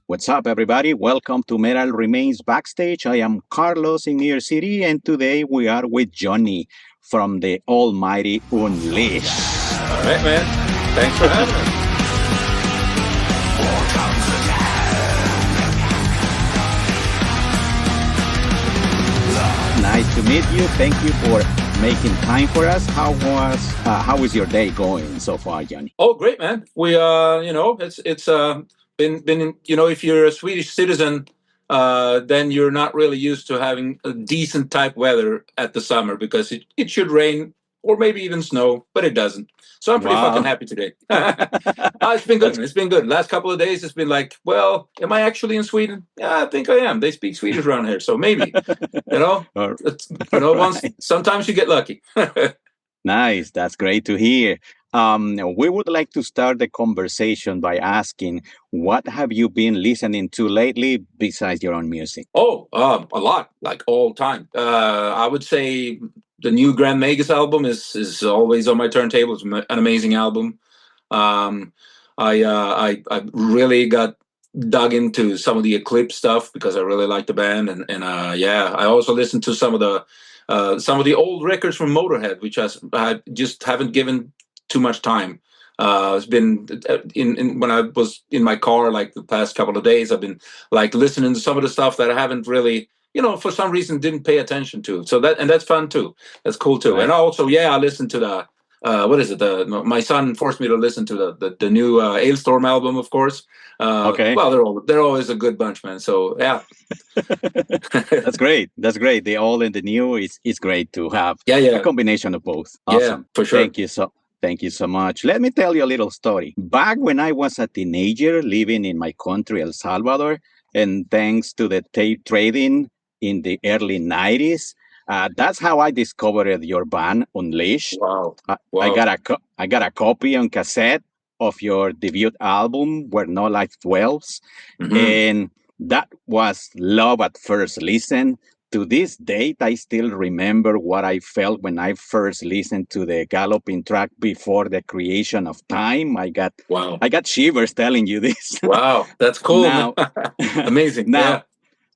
What's up, everybody? Welcome to Metal Remains Backstage. I am Carlos in New York City, and today we are with Johnny from the almighty Unleashed. All right, man. Thanks for having us. Nice to meet you. Thank you for making time for us. How is your day going so far, Johnny? Oh, great, man. We it's been if you're a Swedish citizen, then you're not really used to having a decent type weather at the summer because it should rain or maybe even snow, but it doesn't. So I'm pretty fucking happy today. It's been good. It's been good. Last couple of days, it's been like, well, am I actually in Sweden? Yeah, I think I am. They speak Swedish around here, so maybe. Sometimes you get lucky. Nice. That's great to hear. We would like to start the conversation by asking, what have you been listening to lately besides your own music? Oh, a lot, like all time. I would say the new Grand Magus album is always on my turntable. It's an amazing album. I really got dug into some of the Eclipse stuff because I really like the band, and I also listened to some of the old records from Motorhead, which I just haven't given too much time. It's been when I was in my car like the past couple of days, I've been like listening to some of the stuff that I haven't really, for some reason didn't pay attention to. So that's fun too. That's cool too. Right. And also, I listened to the what is it? My son forced me to listen to the new Ailstorm album, of course. Okay. Well, they're always a good bunch, man. So yeah. That's great. That's great. The old and the new is great to have. A combination of both. Awesome. Yeah, for sure. Thank you so much. Let me tell you a little story. Back when I was a teenager living in my country, El Salvador, and thanks to the tape trading in the early 90s, that's how I discovered your band, Unleashed. Wow. I got a copy on cassette of your debut album, We're Not Like 12s, and that was love at first listen. To this date, I still remember what I felt when I first listened to the galloping track Before the Creation of Time. I got shivers telling you this. Wow, that's cool. Now, amazing. Now,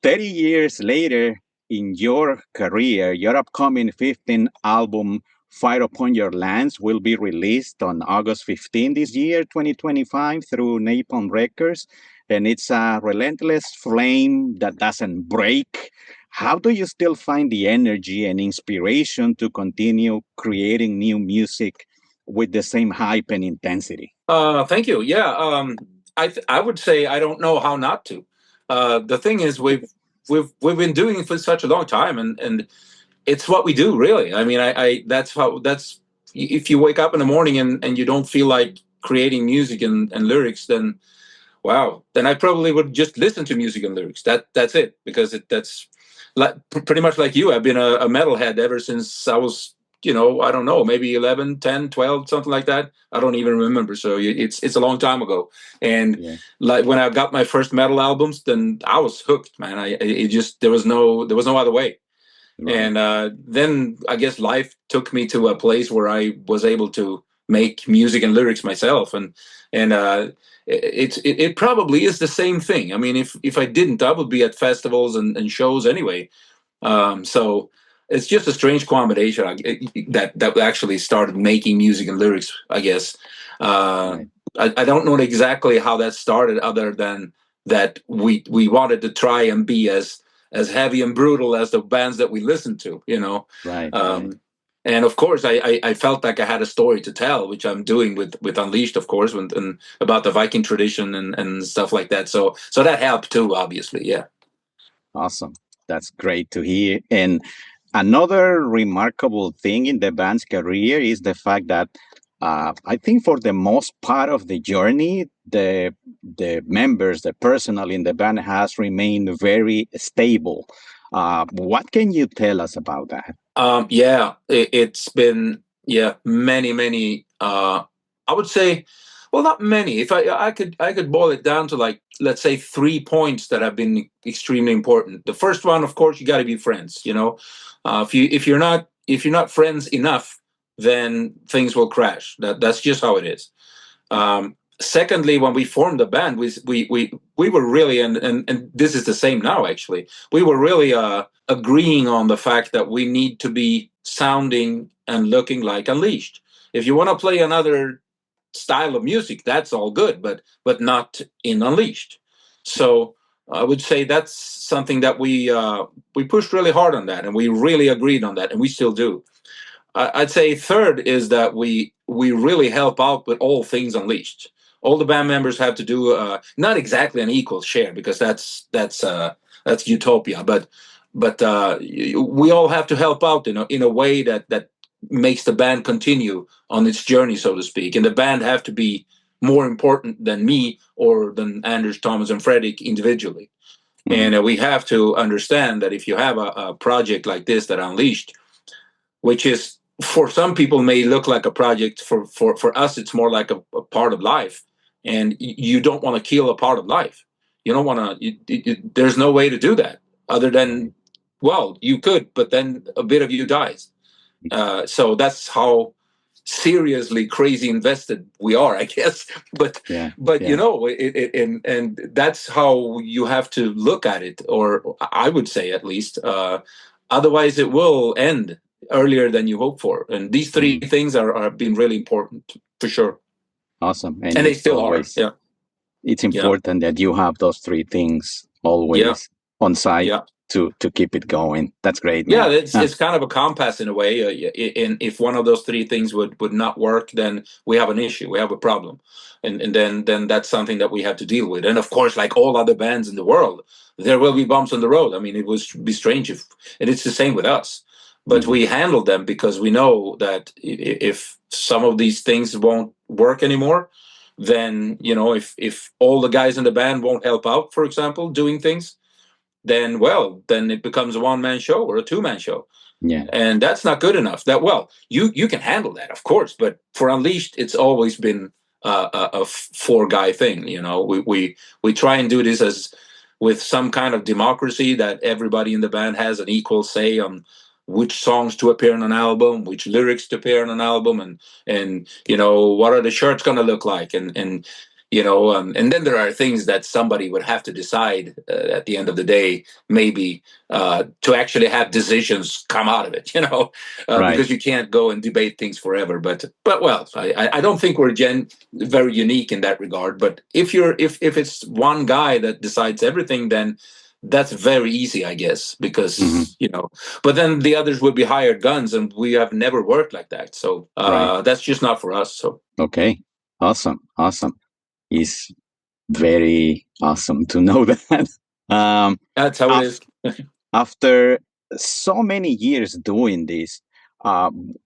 30 years later in your career, your upcoming 15th album, Fire Upon Your Lands, will be released on August 15 this year, 2025, through Napalm Records. And it's a relentless flame that doesn't break. How do you still find the energy and inspiration to continue creating new music with the same hype and intensity? Thank you. Yeah, I would say I don't know how not to. The thing is, we've been doing it for such a long time, and it's what we do, really. I mean, that's if you wake up in the morning and you don't feel like creating music and lyrics, then wow, then I probably would just listen to music and lyrics. That's it, because that's like pretty much like you. I've been a metalhead ever since I was, I don't know, maybe 11, 10, 12, something like that. I don't even remember. So it's a long time ago. And like when I got my first metal albums, then I was hooked, man. There was no other way. Right. And then I guess life took me to a place where I was able to make music and lyrics myself. And it probably is the same thing. I mean, if I didn't, I would be at festivals and shows anyway. So it's just a strange combination that actually started making music and lyrics, I guess. Right. I don't know exactly how that started, other than that we wanted to try and be as heavy and brutal as the bands that we listened to, Right. And of course, I felt like I had a story to tell, which I'm doing with Unleashed, of course, and about the Viking tradition and stuff like that. So that helped too, obviously. Yeah. Awesome. That's great to hear. And another remarkable thing in the band's career is the fact that I think for the most part of the journey, the members, the personnel in the band has remained very stable. What can you tell us about that? It's been many I would say, Well, not many. If I could boil it down to, like, let's say 3 points that have been extremely important. The first one, of course, you got to be friends. If you're not friends enough, then things will crash. That's just how it is. Secondly, when we formed the band, we were really, and this is the same now, actually. We were really agreeing on the fact that we need to be sounding and looking like Unleashed. If you want to play another style of music, that's all good, but not in Unleashed. So I would say that's something that we pushed really hard on that, and we really agreed on that, and we still do. I'd say third is that we really help out with all things Unleashed. All the band members have to do not exactly an equal share, because that's utopia, but we all have to help out in a way that makes the band continue on its journey, so to speak. And the band have to be more important than me or than Anders, Thomas, and Fredrik individually. And we have to understand that if you have a project like this, that Unleashed, which is, for some people, may look like a project, for us it's more like a part of life, and you don't want to kill a part of life. You don't want to. There's no way to do that other than, well, you could, but then a bit of you dies. So that's how seriously crazy invested we are, I guess. But and that's how you have to look at it, or I would say, at least. Otherwise, it will end earlier than you hope for. And these three things are been really important, for sure. Awesome. And they still always, are. Yeah. It's important that you have those three things always on site to keep it going. That's great, man. Yeah, it's kind of a compass in a way. And if one of those three things would not work, then we have an issue. We have a problem. And then that's something that we have to deal with. And of course, like all other bands in the world, there will be bumps on the road. I mean, it would be strange and it's the same with us. But we handle them because we know that if some of these things won't work anymore, then, if all the guys in the band won't help out, for example, doing things, then it becomes a one-man show or a two-man show. Yeah. And that's not good enough. You can handle that, of course, but for Unleashed, it's always been a four-guy thing. We try and do this as with some kind of democracy, that everybody in the band has an equal say on which songs to appear on an album, which lyrics to appear on an album, and what are the shirts going to look like, and then there are things that somebody would have to decide at the end of the day, maybe to actually have decisions come out of it, Right. Because you can't go and debate things forever. But I don't think we're very unique in that regard. But if it's one guy that decides everything, then that's very easy, I guess, because but then the others would be hired guns, and we have never worked like that. So that's just not for us. So okay, awesome. It's very awesome to know that. That's how it is. After so many years doing this,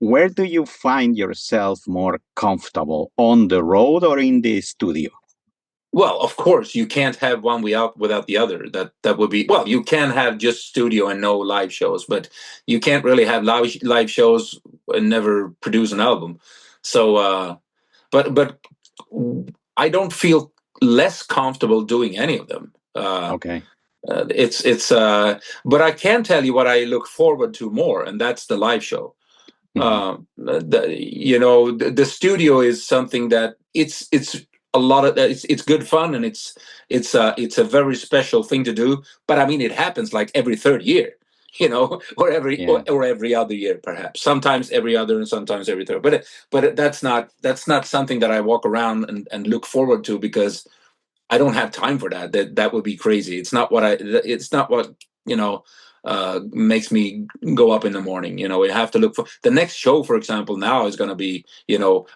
where do you find yourself more comfortable, on the road or in the studio? Well, of course, you can't have one without the other. That would be, well, you can have just studio and no live shows, but you can't really have live shows and never produce an album. So, but I don't feel less comfortable doing any of them. Okay. But I can tell you what I look forward to more, and that's the live show. The studio is something that it's a lot of it's good fun, and it's a very special thing to do. But I mean, it happens like every third year, or every other year, perhaps. Sometimes every other, and sometimes every third. But that's not something that I walk around and look forward to, because I don't have time for that. That would be crazy. It's not what makes me go up in the morning. We have to look for the next show, for example. Now is going to be,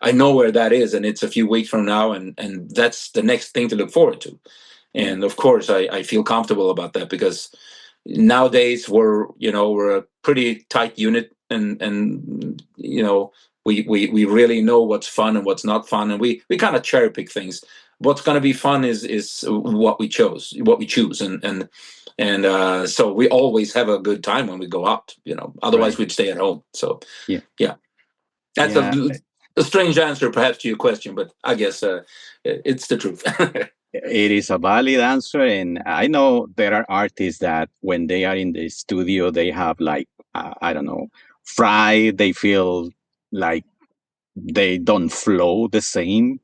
I know where that is, and it's a few weeks from now, and that's the next thing to look forward to. And of course, I feel comfortable about that, because nowadays we're a pretty tight unit, and we really know what's fun and what's not fun, and we kind of cherry pick things. What's going to be fun is what we choose, and so we always have a good time when we go out. Otherwise we'd stay at home. So yeah. That's a strange answer, perhaps, to your question, but I guess it's the truth. It is a valid answer, and I know there are artists that when they are in the studio, they have like I don't know, fried. They feel like they don't flow the same,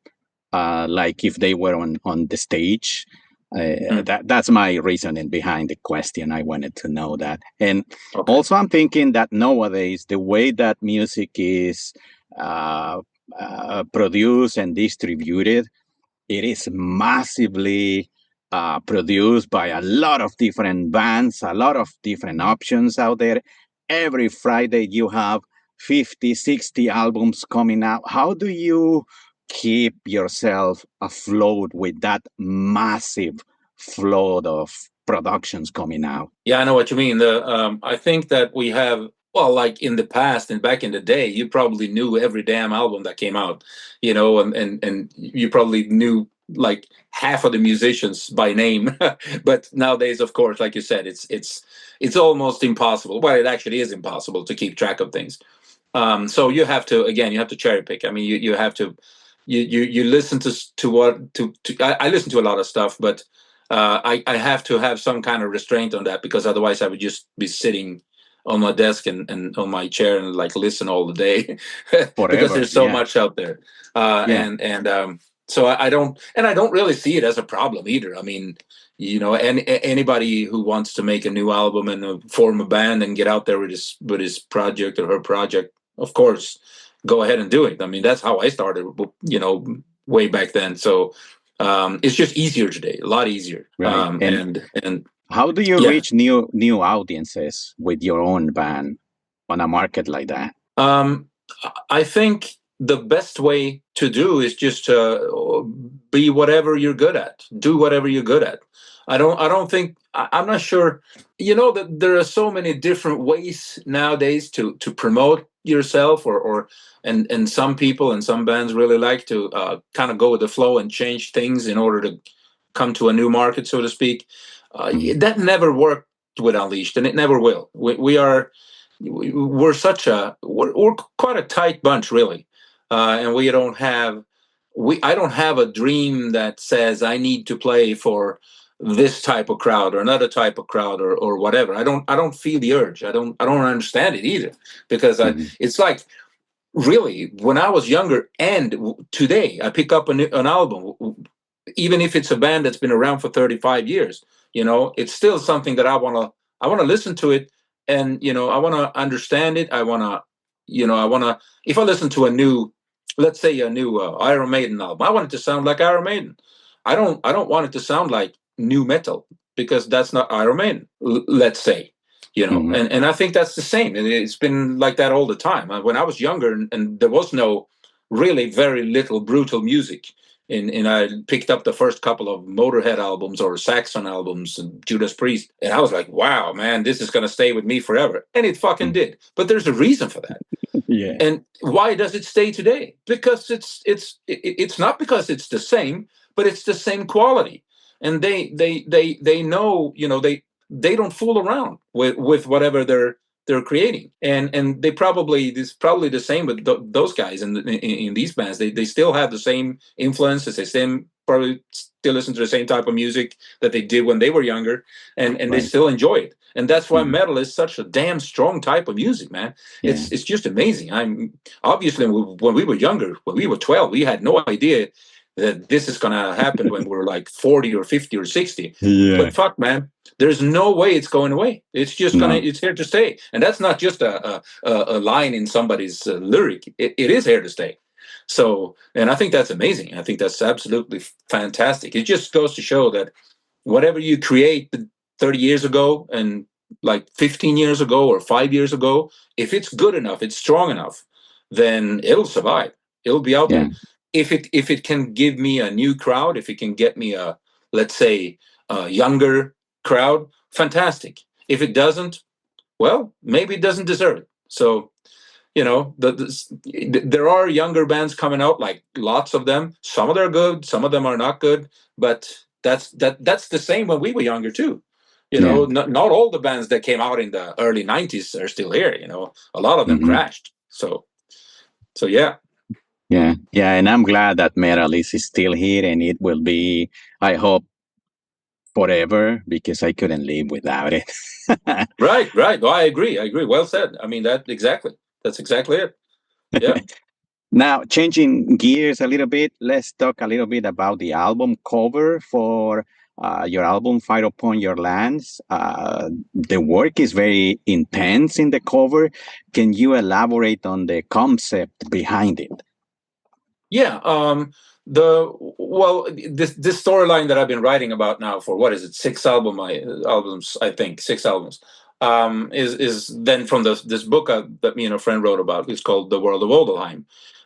like if they were on the stage. Mm, That's my reasoning behind the question. I wanted to know that, and okay. also I'm thinking that nowadays the way that music is uh, produced and distributed, it is massively produced by a lot of different bands, a lot of different options out there. Every Friday you have 50, 60 albums coming out. How do you keep yourself afloat with that massive flood of productions coming out? Yeah, I know what you mean. I think that we have, well, like in the past and back in the day, you probably knew every damn album that came out, and you probably knew like half of the musicians by name. But nowadays, of course, like you said, it's almost impossible. Well, it actually is impossible to keep track of things. So you have to cherry pick. I mean, you have to you listen to what to I listen to a lot of stuff, but I have to have some kind of restraint on that, because otherwise I would just be sitting on my desk and on my chair and like listen all the day because Forever, there's so yeah. much out there. Yeah. So I don't really see it as a problem either. I mean, anybody who wants to make a new album and form a band and get out there with his project or her project, of course, go ahead and do it. I mean, that's how I started, way back then. So it's just easier today, a lot easier. Right. And How do you yeah, reach new audiences with your own band on a market like that? I think the best way to do is just to be whatever you're good at. Do whatever you're good at. I don't think I'm not sure. You know that there are so many different ways nowadays to promote yourself, and some people and some bands really like to kind of go with the flow and change things in order to come to a new market, so to speak. Mhm. That never worked with Unleashed, and it never will. We're quite a tight bunch, really, and I don't have a dream that says I need to play for this type of crowd or another type of crowd, or whatever. I don't feel the urge. I don't understand it either, because Mhm. it's like, really, when I was younger and today I pick up an album, even if it's a band that's been around for 35 years, it's still something that I want to listen to it, and I want to understand it. I want to if I listen to let's say a new Iron Maiden album, I want it to sound like Iron Maiden. I don't want it to sound like new metal, because that's not Iron Maiden, let's say. Mhm. And I think that's the same, and it's been like that all the time. When I was younger, and there was no really very little brutal music, and I picked up the first couple of Motorhead albums or Saxon albums and Judas Priest, and I was like, wow, man, this is going to stay with me forever. And it fucking Mhm. did. But there's a reason for that. Yeah. And why does it stay today? Because it's not because it's the same, but it's the same quality. And they know, they don't fool around with whatever they're creating. And this probably the same with those guys in these bands. They still have the same influences. They probably still listen to the same type of music that they did when they were younger, and they Right. still enjoy it. And that's why Mhm. metal is such a damn strong type of music, man. Yeah. It's just amazing. I'm obviously, when we were younger, when we were 12, we had no idea that this is gonna happen when we're like 40 or 50 or 60. Yeah. But fuck, man, there's no way it's going away. It's just No. it's here to stay. And that's not just a line in somebody's lyric. It is here to stay. So, and I think that's amazing. I think that's absolutely fantastic. It just goes to show that whatever you create 30 years ago, and like 15 years ago or 5 years ago, if it's good enough, it's strong enough, then it'll survive. It'll be out Yeah. there. If it can give me a new crowd, if it can get me let's say, a younger crowd, fantastic. If it doesn't, well, maybe it doesn't deserve it. So, there are younger bands coming out, like lots of them. Some of them are good, some of them are not good, but that's the same when we were younger too. Yeah. Not all the bands that came out in the early 90s are still here. A lot of them Mhm. crashed. So yeah. Yeah, yeah, and I'm glad that metal is still here, and it will be, I hope, forever, because I couldn't live without it. Right, right. No, I agree. I agree. Well said. I mean, that's exactly it. Yeah. Now, changing gears a little bit, let's talk a little bit about the album cover for your album, Fire Upon Your Lands. The work is very intense in the cover. Can you elaborate on the concept behind it? Yeah. This storyline that I've been writing about now for what is it, albums, I think, 6 albums. Is then from this book that me and a friend wrote about. It's called The World of Odelheim.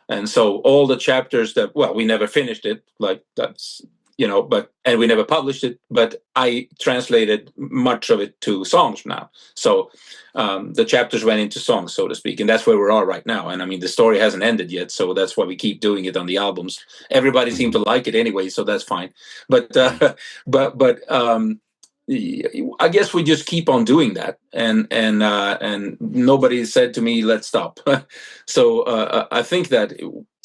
And so all the chapters that, well, we never finished it, like that's, and we never published it, but I translated much of it to songs now. So the chapters went into songs, so to speak, and that's where we are right now. And I mean, the story hasn't ended yet, so that's why we keep doing it on the albums. Everybody seemed to like it anyway, so that's fine. But I guess we just keep on doing that, and nobody said to me, "Let's stop." So I think that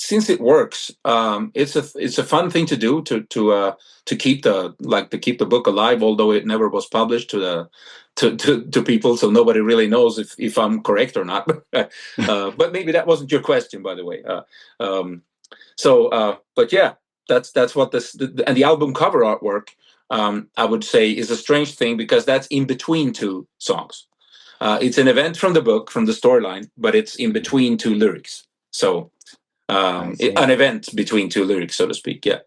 since it works, it's a fun thing to do to keep the book alive, although it never was published to people, so nobody really knows if I'm correct or not. But maybe that wasn't your question, by the way. But yeah, that's what and the album cover artwork, I would say, is a strange thing because that's in between two songs. It's an event from the book, from the storyline, but it's in between two lyrics. So an event between two lyrics, so to speak. Yeah.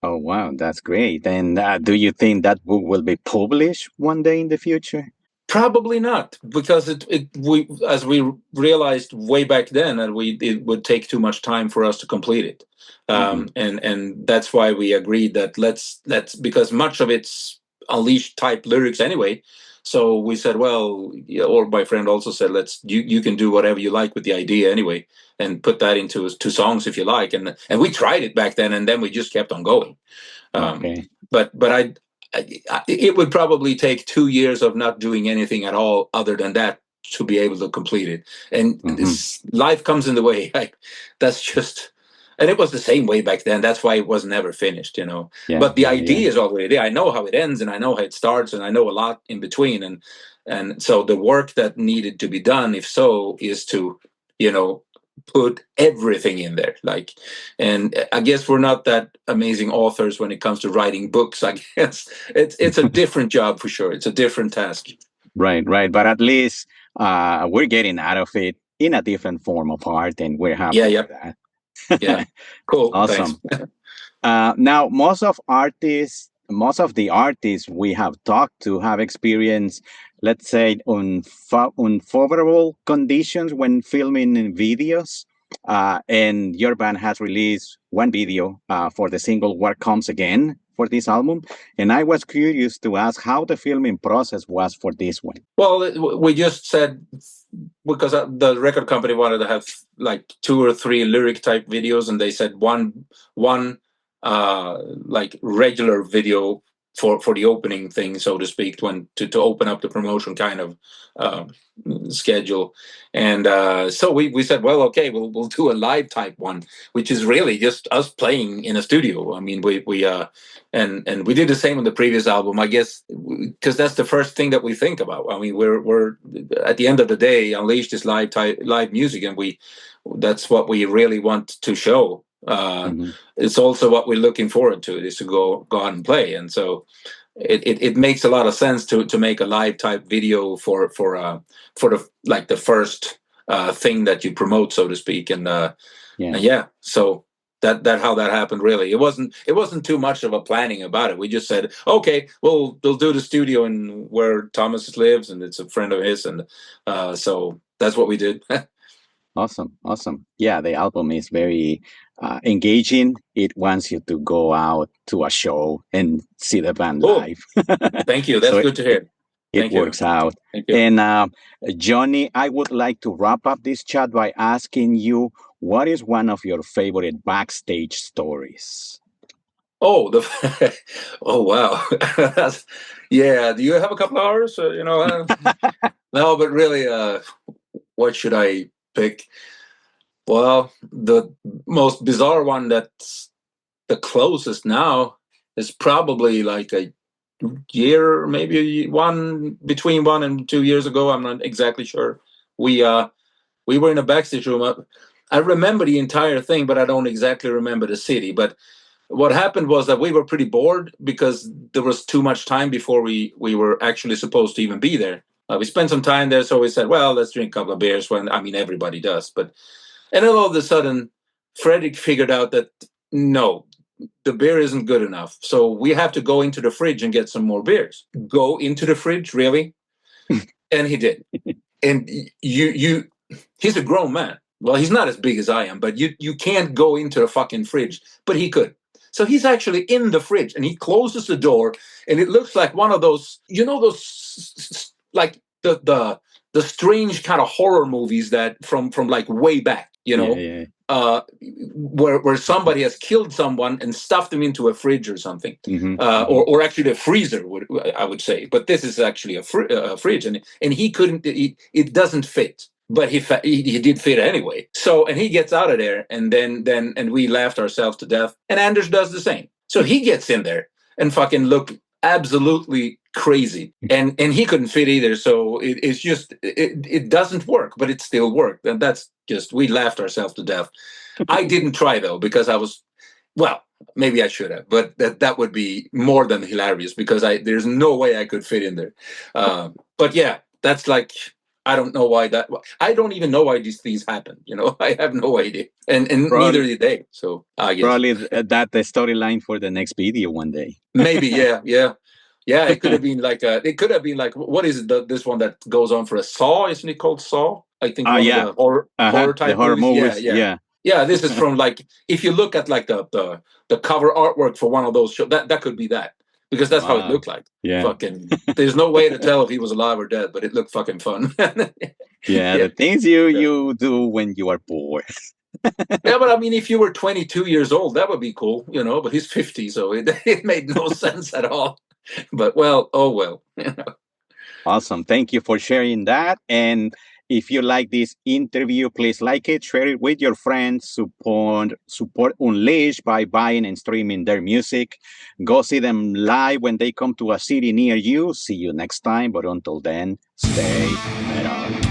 Oh, wow, that's great. And do you think that book will be published one day in the future? Probably not, because we as we realized way back then that it would take too much time for us to complete it, and that's why we agreed that let's because much of it's Unleashed type lyrics anyway. So we said, well, yeah, or my friend also said, you can do whatever you like with the idea anyway, and put that into two songs if you like, and we tried it back then, and then we just kept on going. Okay. But it would probably take 2 years of not doing anything at all other than that to be able to complete it. And life comes in the way. That's just, and it was the same way back then. That's why it was never finished, Yeah, but the idea is already there. I know how it ends, and I know how it starts, and I know a lot in between. And so the work that needed to be done, if so, is to, put everything in there. And I guess we're not that amazing authors when it comes to writing books. I guess it's a different job for sure. It's a different task. Right. But at least we're getting out of it in a different form of art, and we're happy with that. Yeah. Cool. Awesome. Now, most of the artists we have talked to have experienced, let's say, unfavorable conditions when filming videos. And your band has released one video for the single "What Comes Again" for this album. And I was curious to ask how the filming process was for this one. Well, we just said, because the record company wanted to have like 2 or 3 lyric type videos, and they said one like regular video for the opening thing, so to speak, to open up the promotion kind of schedule. And so we said, well, okay, we'll do a live type one, which is really just us playing in a studio. I mean, and we did the same on the previous album, I guess, because that's the first thing that we think about. I mean, we're at the end of the day, Unleashed is live music, and that's what we really want to show. It's also what we're looking forward to, is to go out and play. And so it makes a lot of sense to make a live type video for the first thing that you promote, so to speak. And so that how that happened. Really, it wasn't too much of a planning about it. We just said, okay, we'll do the studio in where Thomas lives, and it's a friend of his, and so that's what we did. Awesome. Yeah, the album is very engaging. It wants you to go out to a show and see the band live. Thank you. That's good to hear. It works out. And Johnny, I would like to wrap up this chat by asking you, what is one of your favorite backstage stories? Oh, oh wow! Yeah. Do you have a couple of hours? No, but really, what should I pick? Well, the most bizarre one that's the closest now is probably like a year, maybe between 1 and 2 years ago. I'm not exactly sure. We were in a backstage room. I remember the entire thing, but I don't exactly remember the city. But what happened was that we were pretty bored because there was too much time before we were actually supposed to even be there. We spent some time there, so we said, well, let's drink a couple of beers. When I mean, everybody does. And then all of a sudden, Fredrik figured out that no, the beer isn't good enough. So we have to go into the fridge and get some more beers. Go into the fridge, really? And he did. And he's a grown man. Well, he's not as big as I am, but you can't go into the fucking fridge. But he could. So he's actually in the fridge, and he closes the door, and it looks like one of those, those like the strange kind of horror movies that from like way back, Yeah. where somebody has killed someone and stuffed them into a fridge or something, or actually a freezer, I would say. But this is actually a fridge, and he couldn't. It doesn't fit. But he did fit anyway. So, and he gets out of there, and then we laughed ourselves to death. And Anders does the same. So he gets in there and fucking looked absolutely crazy, and he couldn't fit either. So it's just it doesn't work, but it still worked, and that's just, we laughed ourselves to death. I didn't try though, because I was, well, maybe I should have, but that would be more than hilarious, because there's no way I could fit in there. But yeah, that's like, I don't know why I don't even know why these things happen. I have no idea, and neither did they. So I guess probably that the storyline for the next video one day. Maybe, yeah. It could have been like what is it? This one that goes on for a Saw, isn't it called Saw? I think. Of the horror type the horror movies. Yeah. This is from, like, if you look at like the cover artwork for one of those shows, that could be that. Because that's how it looked like. Yeah. Fucking, there's no way to tell if he was alive or dead, but it looked fucking fun. Yeah, the things you do when you are bored. Yeah, but I mean, if you were 22 years old, that would be cool, but he's 50, so it made no sense at all. But, well, oh well. Awesome. Thank you for sharing that. And if you like this interview, please like it, share it with your friends, support Unleashed by buying and streaming their music. Go see them live when they come to a city near you. See you next time. But until then, stay metal.